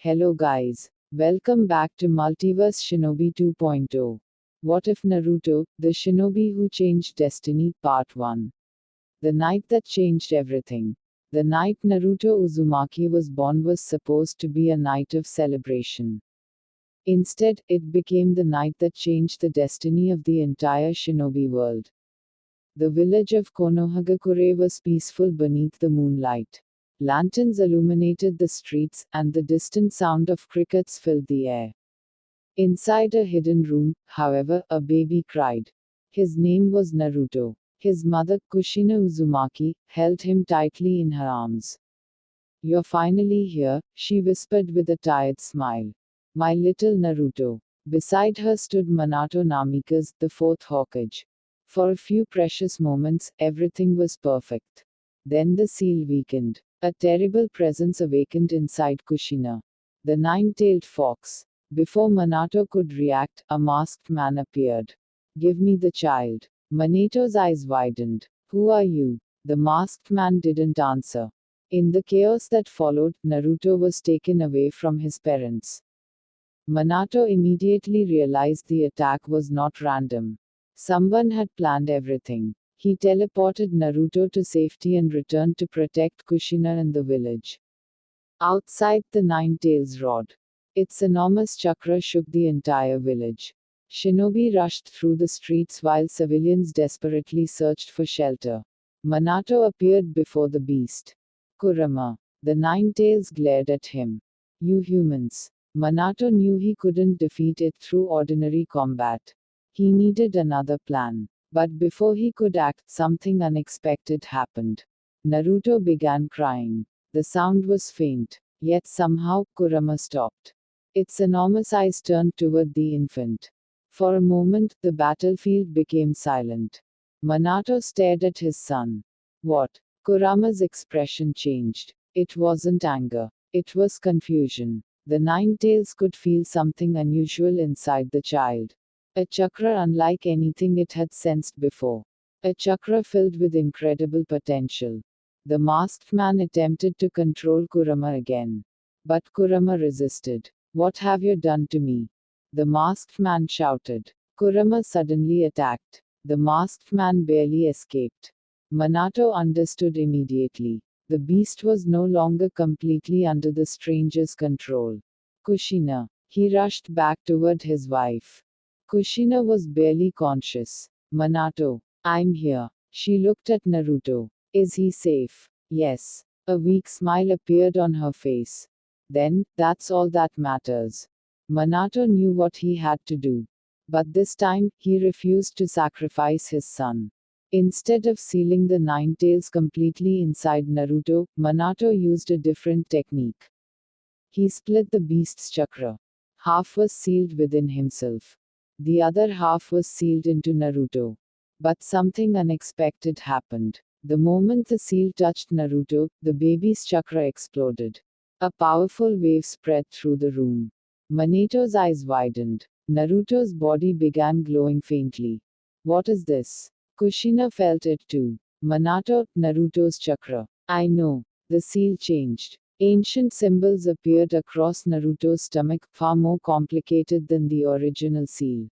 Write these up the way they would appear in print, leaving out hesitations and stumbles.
Hello guys. Welcome back to Multiverse Shinobi 2.0. What if Naruto, the shinobi who changed destiny, Part 1. The night that changed everything. The night Naruto Uzumaki was born was supposed to be a night of celebration. Instead, it became the night that changed the destiny of the entire shinobi world. The village of Konohagakure was peaceful beneath the moonlight. Lanterns illuminated the streets, and the distant sound of crickets filled the air. Inside a hidden room, however, a baby cried. His name was Naruto. His mother, Kushina Uzumaki, held him tightly in her arms. "You're finally here," she whispered with a tired smile. "My little Naruto." Beside her stood Minato Namikaze, the fourth Hokage. For a few precious moments, everything was perfect. Then the seal weakened. A terrible presence awakened inside Kushina. The nine-tailed fox. Before Minato could react, a masked man appeared. "Give me the child." Minato's eyes widened. "Who are you?" The masked man didn't answer. In the chaos that followed, Naruto was taken away from his parents. Minato immediately realized the attack was not random. Someone had planned everything. He teleported Naruto to safety and returned to protect Kushina and the village. Outside, the Nine Tails roared. Its enormous chakra shook the entire village. Shinobi rushed through the streets while civilians desperately searched for shelter. Minato appeared before the beast. "Kurama." The Nine Tails glared at him. "You humans." Minato knew he couldn't defeat it through ordinary combat. He needed another plan. But before he could act, something unexpected happened. Naruto began crying. The sound was faint. Yet somehow, Kurama stopped. Its enormous eyes turned toward the infant. For a moment, the battlefield became silent. Minato stared at his son. "What?" Kurama's expression changed. It wasn't anger. It was confusion. The Nine Tails could feel something unusual inside the child. A chakra unlike anything it had sensed before. A chakra filled with incredible potential. The masked man attempted to control Kurama again. But Kurama resisted. "What have you done to me?" the masked man shouted. Kurama suddenly attacked. The masked man barely escaped. Minato understood immediately. The beast was no longer completely under the stranger's control. "Kushina." He rushed back toward his wife. Kushina was barely conscious. "Minato. I'm here." She looked at Naruto. "Is he safe?" "Yes." A weak smile appeared on her face. "Then, that's all that matters." Minato knew what he had to do. But this time, he refused to sacrifice his son. Instead of sealing the Nine Tails completely inside Naruto, Minato used a different technique. He split the beast's chakra. Half was sealed within himself. The other half was sealed into Naruto. But something unexpected happened. The moment the seal touched Naruto, the baby's chakra exploded. A powerful wave spread through the room. Minato's eyes widened. Naruto's body began glowing faintly. "What is this?" Kushina felt it too. "Minato, Naruto's chakra." "I know." The seal changed. Ancient symbols appeared across Naruto's stomach, far more complicated than the original seal.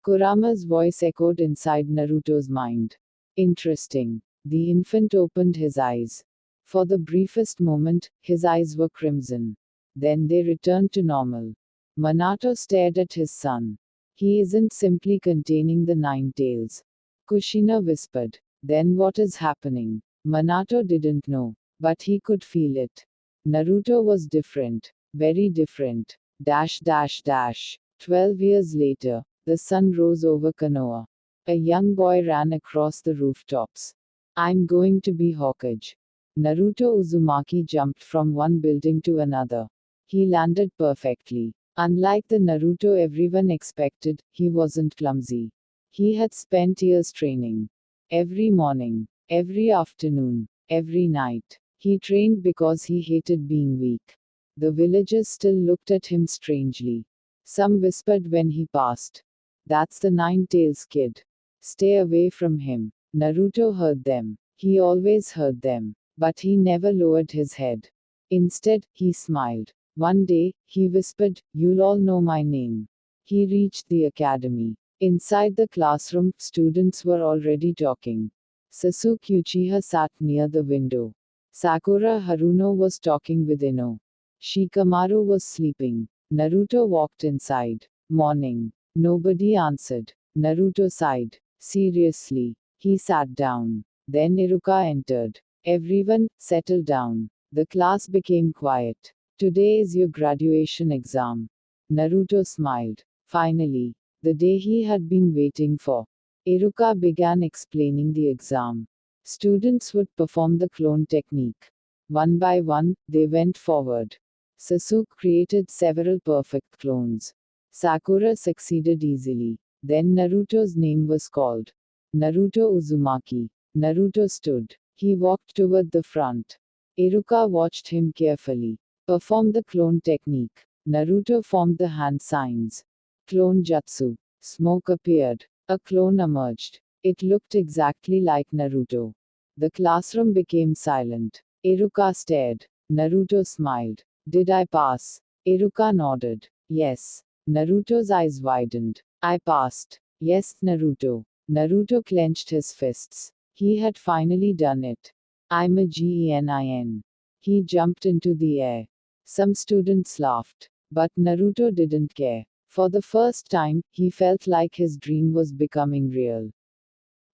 Kurama's voice echoed inside Naruto's mind. "Interesting." The infant opened his eyes. For the briefest moment, his eyes were crimson. Then they returned to normal. Minato stared at his son. "He isn't simply containing the Nine Tails." Kushina whispered. "Then what is happening?" Minato didn't know. But he could feel it. Naruto was different. Very different. 12 years later, the sun rose over Konoha. A young boy ran across the rooftops. "I'm going to be Hokage." Naruto Uzumaki jumped from one building to another. He landed perfectly. Unlike the Naruto everyone expected, he wasn't clumsy. He had spent years training. Every morning, every afternoon, every night. He trained because he hated being weak. The villagers still looked at him strangely. Some whispered when he passed. "That's the Nine Tails kid. Stay away from him." Naruto heard them. He always heard them. But he never lowered his head. Instead, he smiled. One day, he whispered, "You'll all know my name." He reached the academy. Inside the classroom, students were already talking. Sasuke Uchiha sat near the window. Sakura Haruno was talking with Ino. Shikamaru was sleeping. Naruto walked inside. Morning. Nobody answered. Naruto sighed. Seriously. He sat down. Then Iruka entered. Everyone, settle down. The class became quiet. Today is your graduation exam. Naruto smiled. Finally. The day he had been waiting for. Iruka began explaining the exam. Students would perform the clone technique. One by one, they went forward. Sasuke created several perfect clones. Sakura succeeded easily. Then Naruto's name was called. Naruto Uzumaki. Naruto stood. He walked toward the front. Iruka watched him carefully. Perform the clone technique. Naruto formed the hand signs. Clone Jutsu. Smoke appeared. A clone emerged. It looked exactly like Naruto. The classroom became silent. Iruka stared. Naruto smiled. Did I pass? Iruka nodded. Yes. Naruto's eyes widened. I passed. Yes, Naruto. Naruto clenched his fists. He had finally done it. I'm a genin. He jumped into the air. Some students laughed. But Naruto didn't care. For the first time, he felt like his dream was becoming real.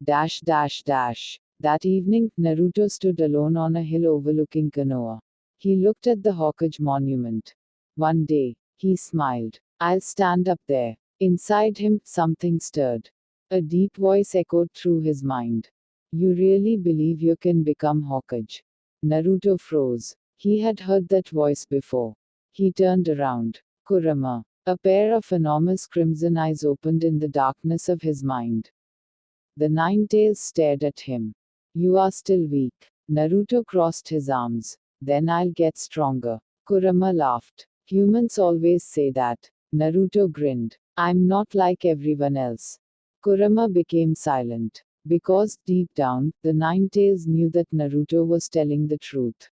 Dash dash dash. That evening, Naruto stood alone on a hill overlooking Konoha. He looked at the Hokage monument. One day, he smiled. I'll stand up there. Inside him, something stirred. A deep voice echoed through his mind. You really believe you can become Hokage? Naruto froze. He had heard that voice before. He turned around. Kurama. A pair of enormous crimson eyes opened in the darkness of his mind. The Nine Tails stared at him. You are still weak. Naruto crossed his arms. Then I'll get stronger. Kurama laughed. Humans always say that. Naruto grinned. I'm not like everyone else. Kurama became silent. Because, deep down, the Nine Tails knew that Naruto was telling the truth.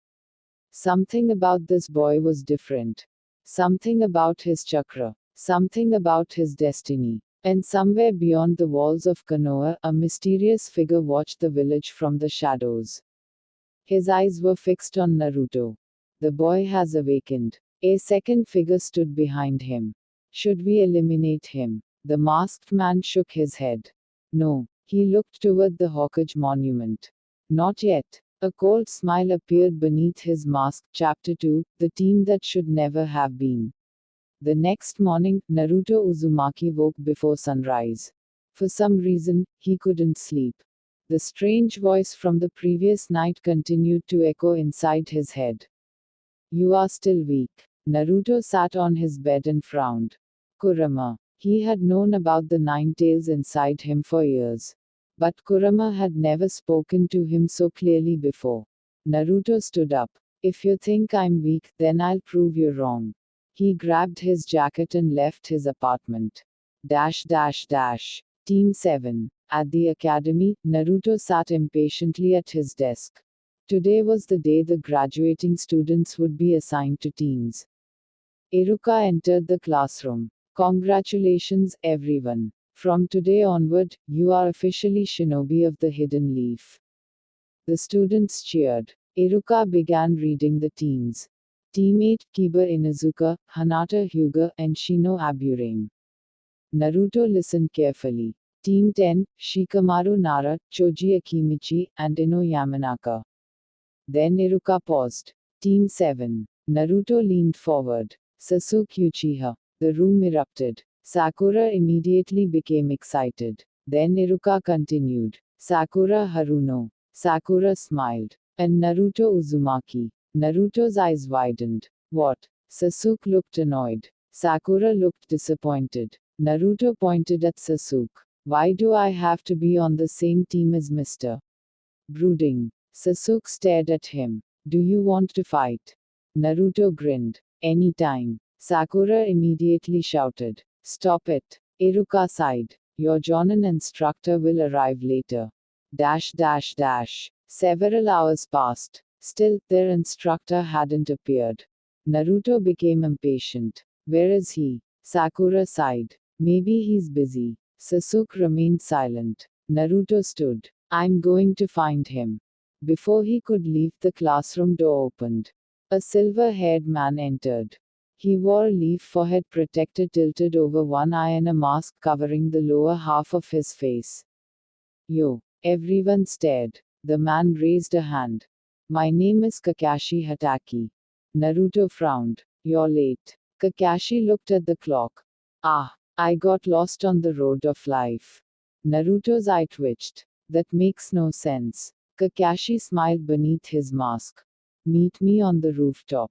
Something about this boy was different. Something about his chakra. Something about his destiny. And somewhere beyond the walls of Konoha, a mysterious figure watched the village from the shadows. His eyes were fixed on Naruto. The boy has awakened. A second figure stood behind him. Should we eliminate him? The masked man shook his head. No. He looked toward the Hokage monument. Not yet. A cold smile appeared beneath his mask. Chapter 2, The Team That Should Never Have Been. The next morning, Naruto Uzumaki woke before sunrise. For some reason, he couldn't sleep. The strange voice from the previous night continued to echo inside his head. You are still weak. Naruto sat on his bed and frowned. Kurama. He had known about the Nine Tails inside him for years. But Kurama had never spoken to him so clearly before. Naruto stood up. If you think I'm weak, then I'll prove you wrong. He grabbed his jacket and left his apartment. Dash dash dash. Team 7. At the academy, Naruto sat impatiently at his desk. Today was the day the graduating students would be assigned to teams. Iruka entered the classroom. Congratulations, everyone. From today onward, you are officially shinobi of the Hidden Leaf. The students cheered. Iruka began reading the teams. Team 8, Kiba Inuzuka, Hanata Hyuga, and Shino Aburame. Naruto listened carefully. Team 10, Shikamaru Nara, Choji Akimichi, and Ino Yamanaka. Then Iruka paused. Team 7. Naruto leaned forward. Sasuke Uchiha. The room erupted. Sakura immediately became excited. Then Iruka continued. Sakura Haruno. Sakura smiled. And Naruto Uzumaki. Naruto's eyes widened. What? Sasuke looked annoyed. Sakura looked disappointed. Naruto pointed at Sasuke. Why do I have to be on the same team as Mr. Brooding? Sasuke stared at him. Do you want to fight? Naruto grinned. Anytime. Sakura immediately shouted. Stop it. Iruka sighed. Your Jonin instructor will arrive later. Dash dash dash. Several hours passed. Still, their instructor hadn't appeared. Naruto became impatient. Where is he? Sakura sighed. Maybe he's busy. Sasuke remained silent. Naruto stood. I'm going to find him. Before he could leave, the classroom door opened. A silver-haired man entered. He wore a leaf forehead protector tilted over one eye and a mask covering the lower half of his face. Yo! Everyone stared. The man raised a hand. My name is Kakashi Hatake. Naruto frowned. You're late. Kakashi looked at the clock. Ah, I got lost on the road of life. Naruto's eye twitched. That makes no sense. Kakashi smiled beneath his mask. Meet me on the rooftop.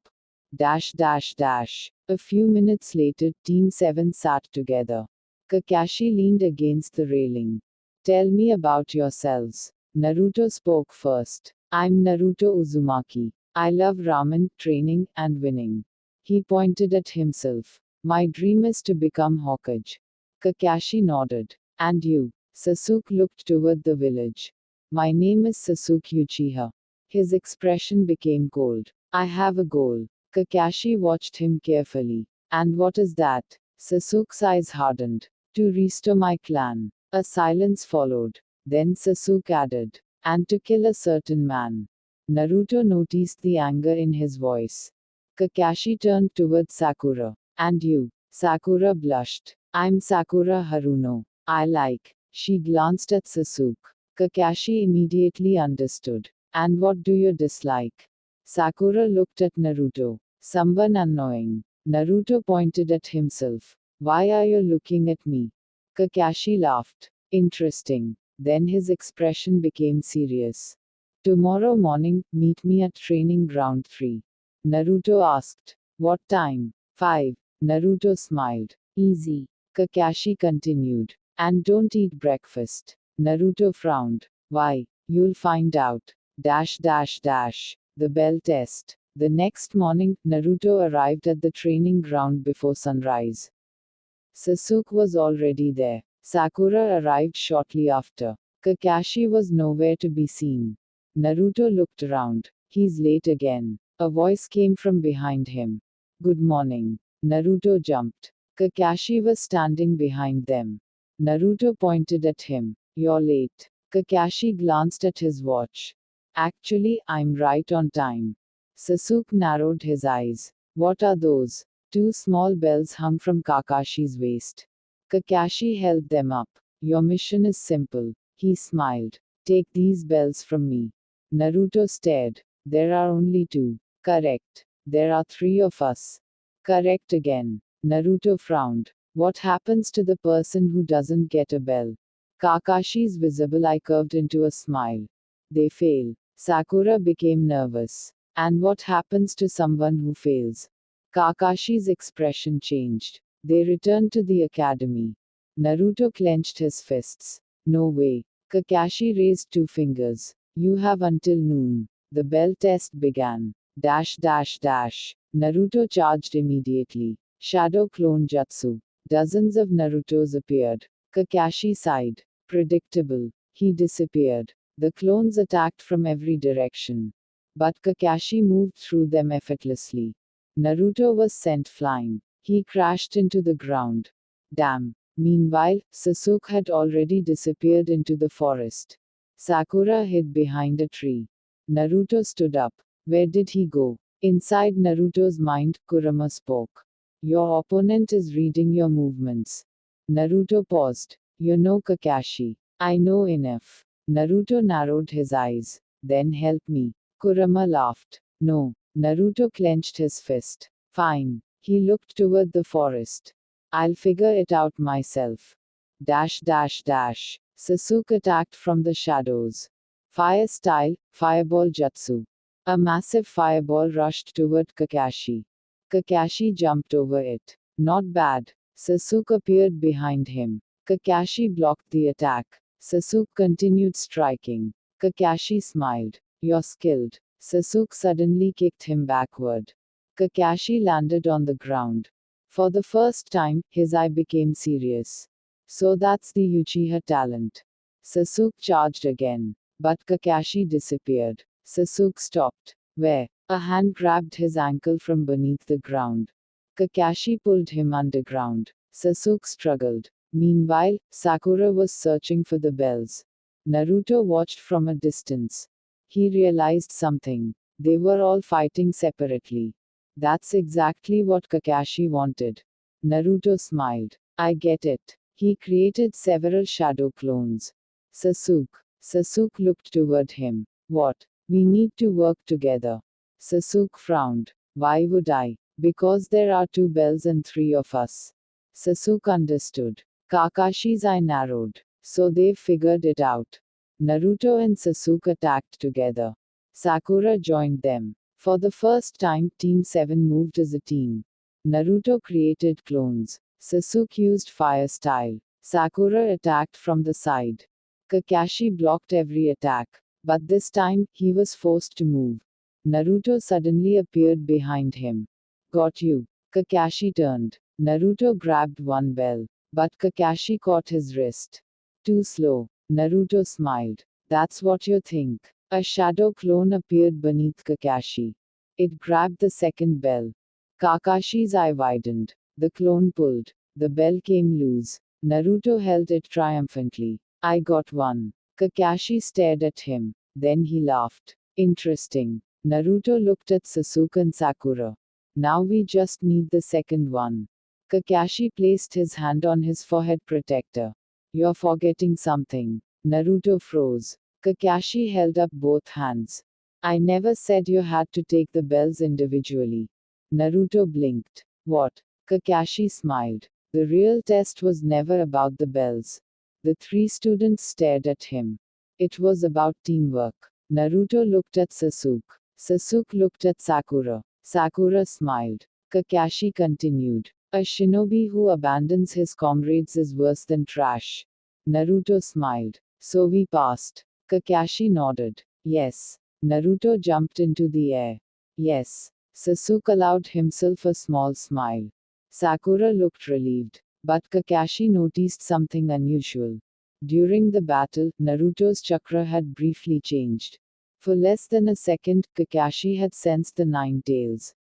Dash dash dash. A few minutes later, Team 7 sat together. Kakashi leaned against the railing. Tell me about yourselves. Naruto spoke first. I'm Naruto Uzumaki. I love ramen, training, and winning. He pointed at himself. My dream is to become Hokage. Kakashi nodded. And you? Sasuke looked toward the village. My name is Sasuke Uchiha. His expression became cold. I have a goal. Kakashi watched him carefully. And what is that? Sasuke's eyes hardened. To restore my clan. A silence followed. Then Sasuke added. And to kill a certain man. Naruto noticed the anger in his voice. Kakashi turned toward Sakura. And you? Sakura blushed. I'm Sakura Haruno. I like. She glanced at Sasuke. Kakashi immediately understood. And what do you dislike? Sakura looked at Naruto. Someone annoying. Naruto pointed at himself. Why are you looking at me? Kakashi laughed. Interesting. Then his expression became serious. Tomorrow morning, meet me at training ground 3. Naruto asked. What time? 5. Naruto smiled. Easy. Kakashi continued. And don't eat breakfast. Naruto frowned. Why? You'll find out. Dash dash dash. The bell test. The next morning, Naruto arrived at the training ground before sunrise. Sasuke was already there. Sakura arrived shortly after. Kakashi was nowhere to be seen. Naruto looked around. He's late again. A voice came from behind him. Good morning. Naruto jumped. Kakashi was standing behind them. Naruto pointed at him. You're late. Kakashi glanced at his watch. Actually, I'm right on time. Sasuke narrowed his eyes. What are those? 2 small bells hung from Kakashi's waist. Kakashi held them up. Your mission is simple. He smiled. Take these bells from me. Naruto stared. There are only 2. Correct. There are 3 of us. Correct again. Naruto frowned. What happens to the person who doesn't get a bell? Kakashi's visible eye curved into a smile. They fail. Sakura became nervous. And what happens to someone who fails? Kakashi's expression changed. They returned to the academy. Naruto clenched his fists. No way. Kakashi raised 2 fingers. You have until noon. The bell test began. Dash dash dash. Naruto charged immediately. Shadow clone jutsu. Dozens of Narutos appeared. Kakashi sighed. Predictable. He disappeared. The clones attacked from every direction. But Kakashi moved through them effortlessly. Naruto was sent flying. He crashed into the ground. Damn. Meanwhile, Sasuke had already disappeared into the forest. Sakura hid behind a tree. Naruto stood up. Where did he go? Inside Naruto's mind, Kurama spoke. Your opponent is reading your movements. Naruto paused. You know Kakashi. I know enough. Naruto narrowed his eyes. Then help me. Kurama laughed. No. Naruto clenched his fist. Fine. He looked toward the forest. I'll figure it out myself. Dash dash dash. Sasuke attacked from the shadows. Fire style, fireball jutsu. A massive fireball rushed toward Kakashi. Kakashi jumped over it. Not bad. Sasuke appeared behind him. Kakashi blocked the attack. Sasuke continued striking. Kakashi smiled. You're skilled. Sasuke suddenly kicked him backward. Kakashi landed on the ground. For the first time, his eye became serious. So that's the Uchiha talent. Sasuke charged again. But Kakashi disappeared. Sasuke stopped. Where? A hand grabbed his ankle from beneath the ground. Kakashi pulled him underground. Sasuke struggled. Meanwhile, Sakura was searching for the bells. Naruto watched from a distance. He realized something. They were all fighting separately. That's exactly what Kakashi wanted. Naruto smiled. I get it. He created several shadow clones. Sasuke looked toward him. What? We need to work together. Sasuke frowned. Why would I? Because there are 2 bells and 3 of us. Sasuke understood. Kakashi's eye narrowed. So they've figured it out. Naruto and Sasuke attacked together. Sakura joined them. For the first time, Team 7 moved as a team. Naruto created clones. Sasuke used fire style. Sakura attacked from the side. Kakashi blocked every attack. But this time, he was forced to move. Naruto suddenly appeared behind him. Got you. Kakashi turned. Naruto grabbed one bell. But Kakashi caught his wrist. Too slow. Naruto smiled. That's what you think. A shadow clone appeared beneath Kakashi. It grabbed the second bell. Kakashi's eye widened. The clone pulled. The bell came loose. Naruto held it triumphantly. I got one. Kakashi stared at him. Then he laughed. Interesting. Naruto looked at Sasuke and Sakura. Now we just need the second one. Kakashi placed his hand on his forehead protector. You're forgetting something. Naruto froze. Kakashi held up both hands. I never said you had to take the bells individually. Naruto blinked. What? Kakashi smiled. The real test was never about the bells. The 3 students stared at him. It was about teamwork. Naruto looked at Sasuke. Sasuke looked at Sakura. Sakura smiled. Kakashi continued. A shinobi who abandons his comrades is worse than trash. Naruto smiled. So we passed. Kakashi nodded. Yes. Naruto jumped into the air. Yes. Sasuke allowed himself a small smile. Sakura looked relieved. But Kakashi noticed something unusual. During the battle, Naruto's chakra had briefly changed. For less than a second, Kakashi had sensed the 9 tails.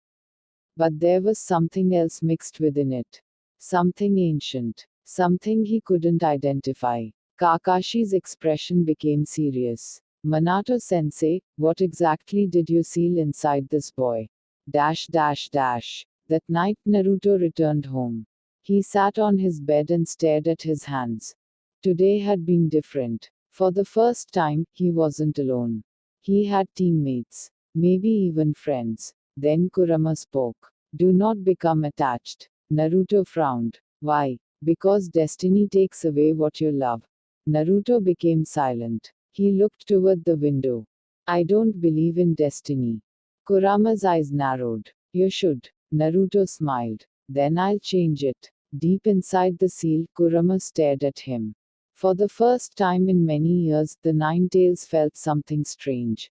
But there was something else mixed within it. Something ancient. Something he couldn't identify. Kakashi's expression became serious. Minato sensei, what exactly did you seal inside this boy? That night Naruto returned home. He sat on his bed and stared at his hands. Today had been different. For the first time, he wasn't alone. He had teammates. Maybe even friends. Then Kurama spoke. Do not become attached. Naruto frowned. Why? Because destiny takes away what you love. Naruto became silent. He looked toward the window. I don't believe in destiny. Kurama's eyes narrowed. You should. Naruto smiled. Then I'll change it. Deep inside the seal, Kurama stared at him. For the first time in many years, the 9 tails felt something strange.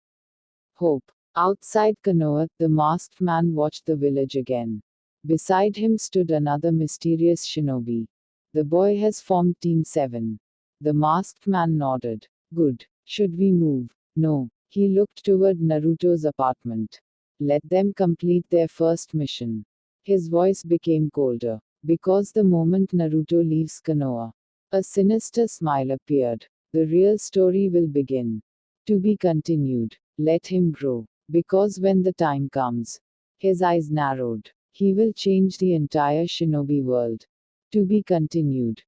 Hope. Outside Konoha, the masked man watched the village again. Beside him stood another mysterious shinobi. The boy has formed Team 7. The masked man nodded. Good. Should we move? No. He looked toward Naruto's apartment. Let them complete their first mission. His voice became colder. Because the moment Naruto leaves Konoha, a sinister smile appeared. The real story will begin. To be continued. Let him grow. Because when the time comes, his eyes narrowed. He will change the entire shinobi world. To be continued.